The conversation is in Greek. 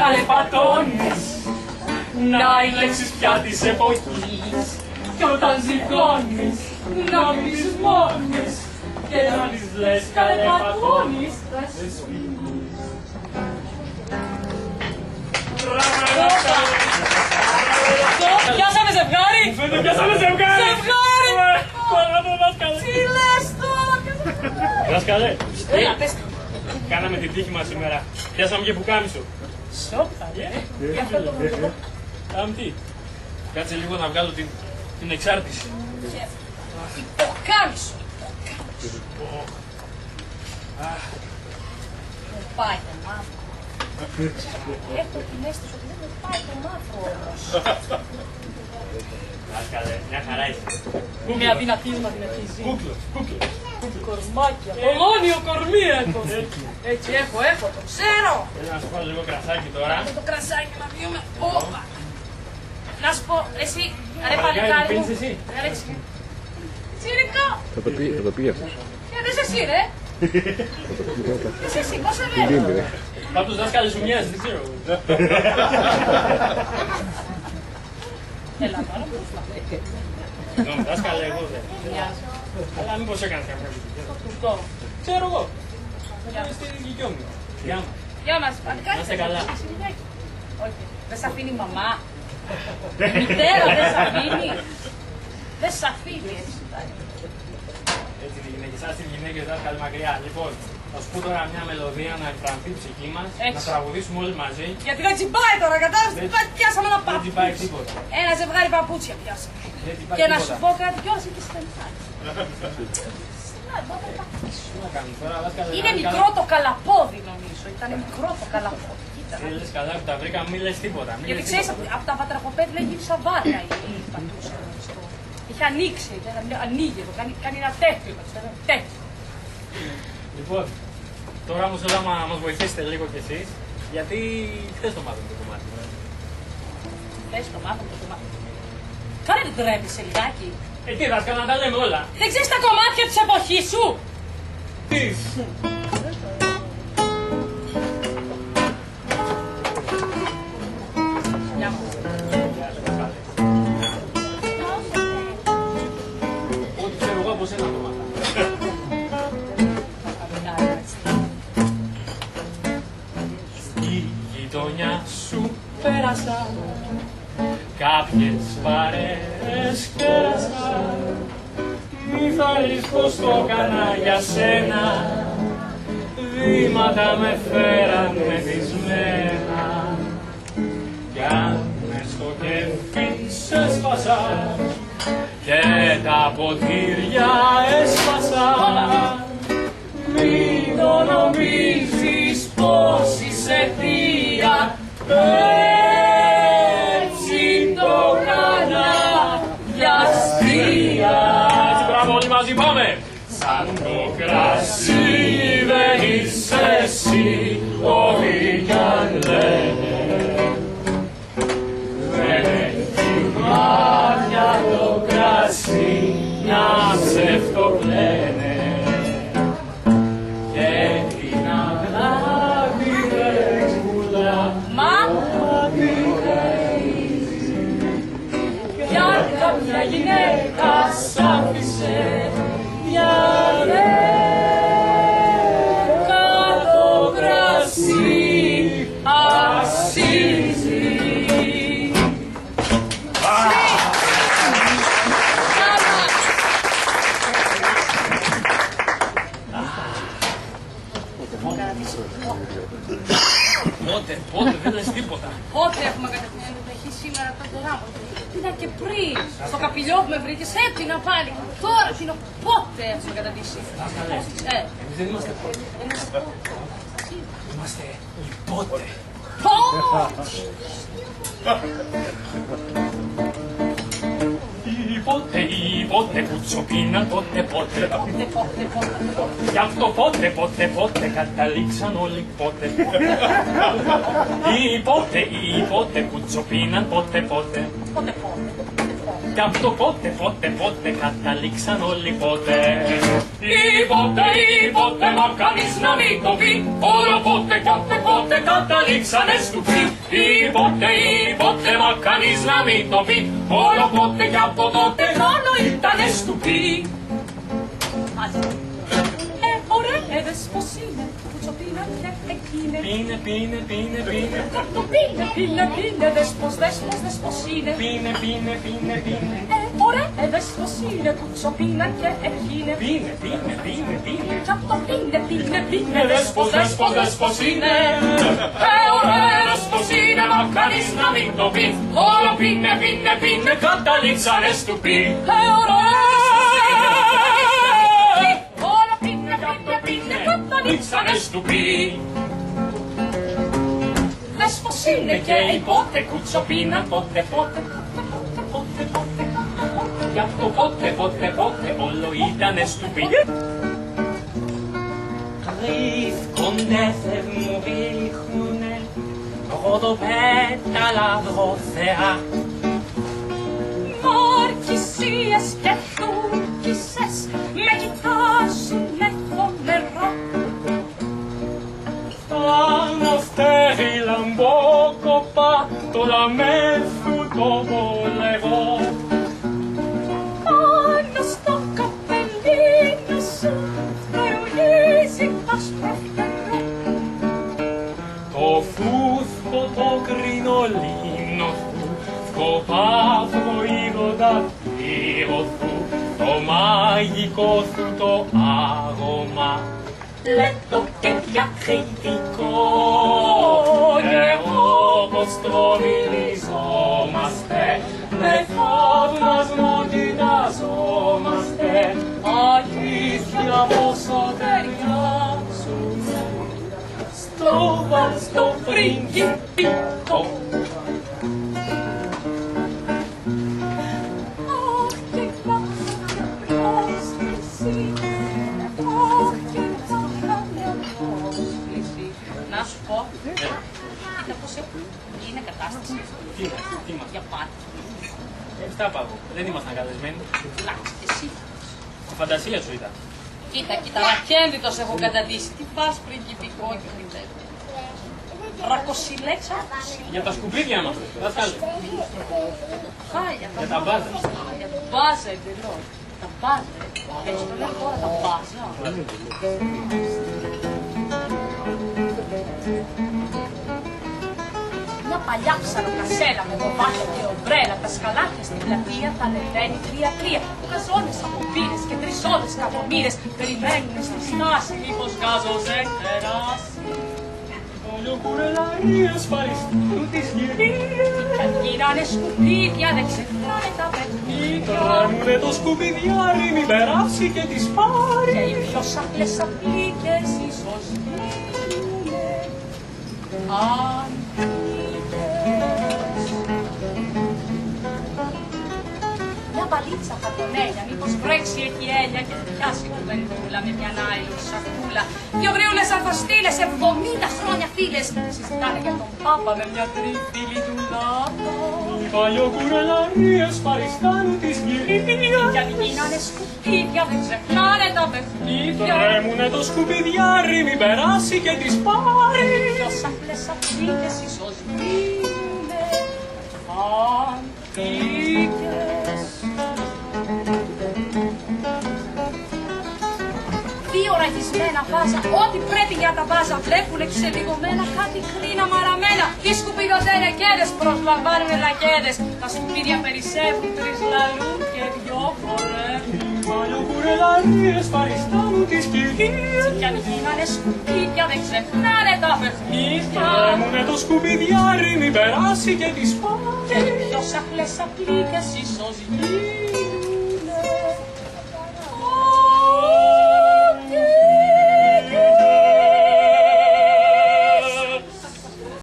καλεπατώνεις. Να οι λέξεις πια της εποχής. Κι όταν ζυγώνεις, να μην τις μόνεις. Και να τις λες καλεπατώνεις. Πιάσαμε ζευγάρι! Φαίνεται πιάσαμε ζευγάρι! Ζευγάρι! Κοράτο, δάσκαλε! Τι λες τώρα! Δάσκαλε! Έλα, πες το. Κάναμε την τύχη μας σήμερα. Πιάσαμε και πουκάμισο. Σόπα, για αυτό το βρω. Τι. Κάτσε λίγο να βγάλω την εξάρτηση. Υποκάμισο. Μου πάει το μαύρο. Έχω την αίσθηση ότι δεν μου πάει το μαύρο όμως. Δάσκαλε, μια χαρά είσαι. Με αδυνατίζουν αδυνατίζει. Κούκλος. Κορμάκια. Ολόνιο κορμί έχω. Έτσι έχω, το ξέρω. Θέλω να σου πάρω λίγο κρασάκι τώρα. Αυτό το κρασάκι να πιούμε. Όπα. Να σου πω, εσύ, ρε παλικάρι μου. Πίνεις εσύ. Τσίρικα. Θα το πει αυτός. Δεν είσαι εσύ, ρε. Είσαι εσύ, πώς σε λένε. Πάντως δάσκαλε σου μοιάζει, δεν ξέρω. Έλα τώρα, πώς θα λέει. Συγγνώμη, δάσκαλε, εγώ δεν. Μοιάζει. Αλλά μήπως έκανες κάποια επιτυχία. Τουρκό. Ξέρω εγώ. Θα είμαι στην γη μου. Γεια μας. Γεια μας, παλικάρι. Να είστε καλά. Όχι, δεν σ' αφήνει η μαμά. Η μητέρα δεν σ' αφήνει. Δεν σ' αφήνει έτσι. Έτσι είναι οι γυναίκες, σας τις γυναίκες δάσκαλε μακριά. Λοιπόν, θα σου πω τώρα μια μελωδία να εκφρανθεί η ψυχή μας, να τραγουδήσουμε όλοι μαζί. Γιατί δεν τσιμπάει τώρα, κατάλαβες, πιάσαμε ένα Δεν παπούτσι. τσιμπάει τίποτα. Ένα ζευγάρι παπούτσια πιάσαμε. Δεν τσιμπάει Και να σου τίποτα. πω κάτι κιόλας εκεί στην Ελλάδα. Τι να κάνουμε τώρα, δάσκαλε. Είναι μικρό το καλαπόδι νομίζω, ήταν μικρό το καλαπόδι. Κοίτα. Δεν λες καλά που τα βρήκα, μη λες τίποτα. Γιατί ξέρεις, από τα βατραχοπέδια γίνει σαν βάρκα η πατούσα. Είχε ανοίξει, ανοίγει εδώ, κάνει ένα τέτοιο. Τέτοιο. Λοιπόν, τώρα όμως θέλω να μας βοηθήσετε λίγο κι εσείς, γιατί χθες το μάθαμε το κομμάτι. Θες το μάθαμε το κομμάτι. Κάνε την τρέπησε λιγάκι. Τι δάσκαλε, να τα λέμε όλα. Δεν ξέρεις τα κομμάτια της εποχής σου. Τι. Γεια μου. Ό,τι ξέρω εγώ από σένα το μάθαμε. Στη γειτονιά σου πέρασα, κάποιες παρέες πέρασα. Μη φάρεις πως το έκανα για σένα, βήματα με φέραν μεθυσμένα. Κι αν μες στο κέφι σε σπάσα και τα ποτήρια έσπασα, μην το νομίζεις πως είσαι θεία, έτσι το κάνα για αστεία. Έτσι μπράβο, όλοι μαζί πάμε! Σαν το κρασί δεν είσαι εσύ, όλοι κι αν λένε, δεν έχει μάτια το κρασί να ψευτοκλαίνε. Και την αγάπη ρεγούλα για κάποια γυναίκα σ' άφησε, μια το κρασί αξίζει. Πότε, δεν λες τίποτα. Πότε έχουμε κατευθυνθεί έχει σήμερα το τεράμο. Ήταν και πριν. Στο καπηλιό που με βρήκες, έπινα πάλι. Τώρα τι είναι, πότε έχουμε καταντήσει. Εμείς δεν είμαστε πότε. Είμαστε πότε. Πότε κουτσοπίνα, πότε. Γι' αυτό πότε καταλήξαν όλοι πότε. Πότε κουτσοπίνα, πότε. Κι απ' το πότε καταλήξαν όλοι ποτέ. Ή ποτέ, μα κανείς να μην το πει. Όλο πότε καταλήξανε στου πι. Ή ποτέ, μα κανείς να μην το πει. Όλο πότε κι από τότε μόνο ήτανε στου πι. Ωραία, δες πως είναι, κουτσοπίνα και εκείνε. Πίνε. Πίνε, δες πως είναι. Πίνε. Ωραία, δες πως είναι, κουτσοπίνα και εκείνε. Πίνε. Κι απ' το πίνε, Δες πως είναι. Ωραία, δες πως είναι, μα κανείς να μην το πει. Όλο πίνε, καταλήξανε στου πι. Καταλήξανε στου πι. Δες πως είναι Και η πότε κουτσοπίνα, πότε. Κι απ' το πότε όλο ήτανε στου πι. Βρίσκονται, φεύγουν, ρίχνουνε ροδοπέταλα δροσερά. Ορκησίες και τουρκισές με κοιτάζουνε φοβερό. Fanno steri l'ambocoppa, to la mezzo to volevo. Hanno sto cappellino su, reunisi a spreferò. To fusco, to crinolino su, scopavo io da tiro su, to magico su, to aroma. Letto che ti critico, che όπως τρομιλιζόμαστε, με θαυμασμογηταζόμαστε, αλήθεια πόσο ταιριάζουμε στο πριγκιπικό. Να σου πω, κοίτα πως είναι κατάσταση. Τι μας, Για πάτη. στα πάγω, δεν ήμασταν καλεσμένοι. Εντάξει, εσύ. Η φαντασία σου ήταν. Κοίτα, ρακένδυτος έχω καταντήσει. Τι πας πριγκιπικό και πριγκιπικό. Ρακοσιλέξα. Για τα σκουπίδια μας, δάσκαλε. Χάλια. Για τα μπάζα. Για τα μπάζα εντελώς. Τα μπάζα. Έτσι το λέω τώρα, τα μπάζα. Μια παλιά ψαροκασέλα με δωμάτια και ομπρέλα, τα σκαλάκια στην πλατεία, τα ανεβαίνει 3-3. Καζόνες από πύρες και τρισόδες κακομοίρες περιμένουν στη στάση, μήπως γάζος περάσει. Voglio pure l'aria spariscono ti schieri. Κι γίνανε σκουπίδια, δεν ξεχνάνε τα παιχνίδια. Τρέμουνε το σκουπιδιάρι, μη περάσει και τις πάρει. Και οι πιο σαπλές απλίκες ίσως γίνουνε αντίκες. Μια βαλίτσα πατονέλια, μήπως βρέξει εκεί έλια και πιάσει κουβεντούλα με μια νάιλον σακούλα. Δυο γρήγορες αλφαστήλες, 70 χρόνια φίλες, συζητάνε για τον Πάπα με μια τρίφυλλη ντουλάπα. Voglio pure l'aria spariscono ti schieri. Κι αν γίνανε σκουπίδια, δεν ξεχνάνε τα παιχνίδια. Τρέμουνε το σκουπιδιάρι, μη περάσει και τις πάρει. Πιο σαπλές απλίκες ίσως γίνουνε αντίκες. Δύο ραγισμένα βάζα, ό,τι πρέπει για τα βάζα. Βλέπουνε ξελιγωμένα κάτι κρίνα μαραμένα. Οι σκουπιδοτελεκέδες προσλαμβάνουνε λακέδες. Τα σκουπίδια περισσεύουν, τρεις λαλούν και δυο χορεύουν. Voglio pure l'aria spariscono ti schieri. Κι αν γίνανε σκουπίδια, δεν ξεχνάνε τα παιχνίδια. Τρέμουνε το σκουπιδιάρι, μη περάσει και τις Και πάρει. οι πιο σαπλές απλίκες ίσως γίνουνε